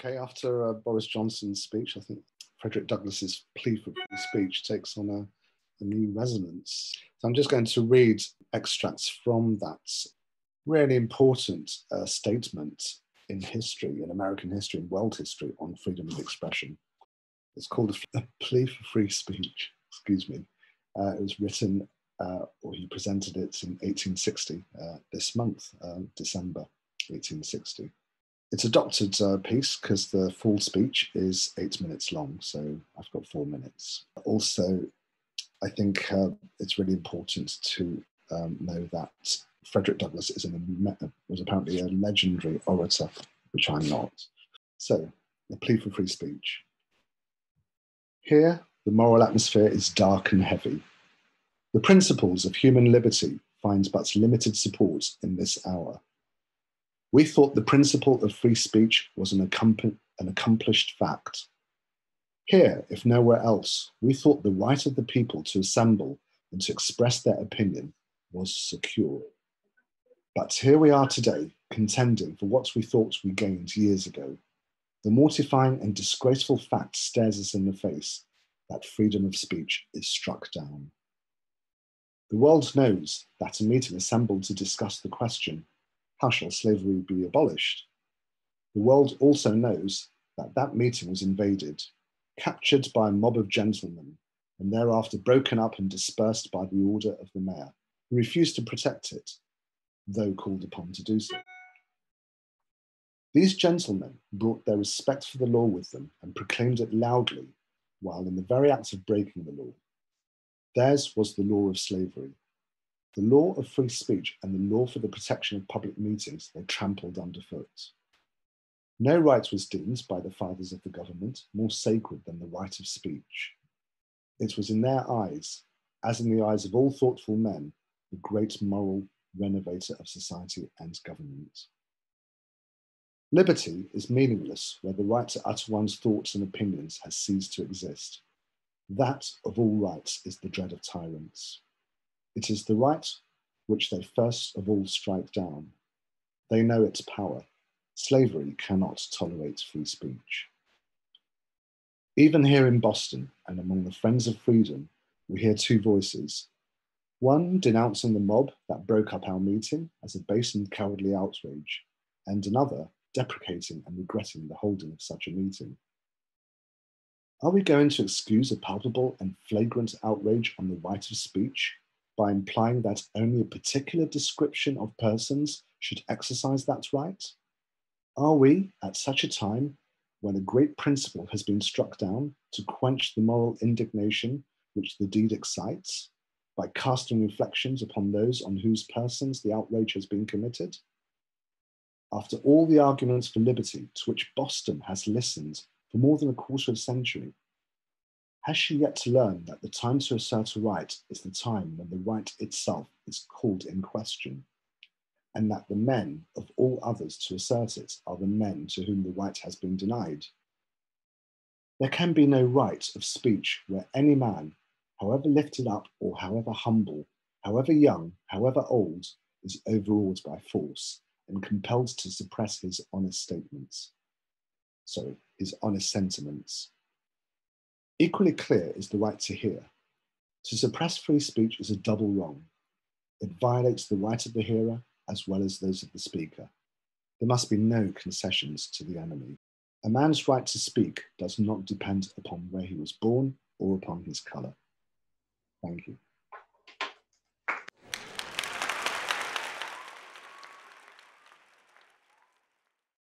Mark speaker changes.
Speaker 1: Okay, after Boris Johnson's speech, I think Frederick Douglass's plea for free speech takes on a new resonance. So I'm just going to read extracts from that really important statement in history, in American history, in world history, on freedom of expression. It's called a plea for free speech, excuse me. It was written, or he presented it in 1860, this month, December 1860. It's a doctored piece because the full speech is 8 minutes long, so I've got 4 minutes. Also, I think it's really important to know that Frederick Douglass was apparently a legendary orator, which I'm not. So, the plea for free speech. Here, the moral atmosphere is dark and heavy. The principles of human liberty find but limited support in this hour. We thought the principle of free speech was an accomplished fact. Here, if nowhere else, we thought the right of the people to assemble and to express their opinion was secure. But here we are today, contending for what we thought we gained years ago. The mortifying and disgraceful fact stares us in the face that freedom of speech is struck down. The world knows that a meeting assembled to discuss the question, how shall slavery be abolished? The world also knows that that meeting was invaded, captured by a mob of gentlemen, and thereafter broken up and dispersed by the order of the mayor, who refused to protect it, though called upon to do so. These gentlemen brought their respect for the law with them and proclaimed it loudly, while in the very act of breaking the law. Theirs was the law of slavery. The law of free speech and the law for the protection of public meetings they trampled underfoot. No right was deemed by the fathers of the government more sacred than the right of speech. It was in their eyes, as in the eyes of all thoughtful men, the great moral renovator of society and government. Liberty is meaningless where the right to utter one's thoughts and opinions has ceased to exist. That, of all rights, is the dread of tyrants. It is the right which they first of all strike down. They know its power. Slavery cannot tolerate free speech. Even here in Boston and among the Friends of Freedom, we hear two voices. One denouncing the mob that broke up our meeting as a base and cowardly outrage, and another deprecating and regretting the holding of such a meeting. Are we going to excuse a palpable and flagrant outrage on the right of speech by implying that only a particular description of persons should exercise that right? Are we, at such a time, when a great principle has been struck down, to quench the moral indignation which the deed excites, by casting reflections upon those on whose persons the outrage has been committed? After all the arguments for liberty to which Boston has listened for more than a quarter of a century, has she yet to learn that the time to assert a right is the time when the right itself is called in question, and that the men of all others to assert it are the men to whom the right has been denied? There can be no right of speech where any man, however lifted up or however humble, however young, however old, is overawed by force and compelled to suppress his honest sentiments. Equally clear is the right to hear. To suppress free speech is a double wrong. It violates the right of the hearer as well as those of the speaker. There must be no concessions to the enemy. A man's right to speak does not depend upon where he was born or upon his colour. Thank you.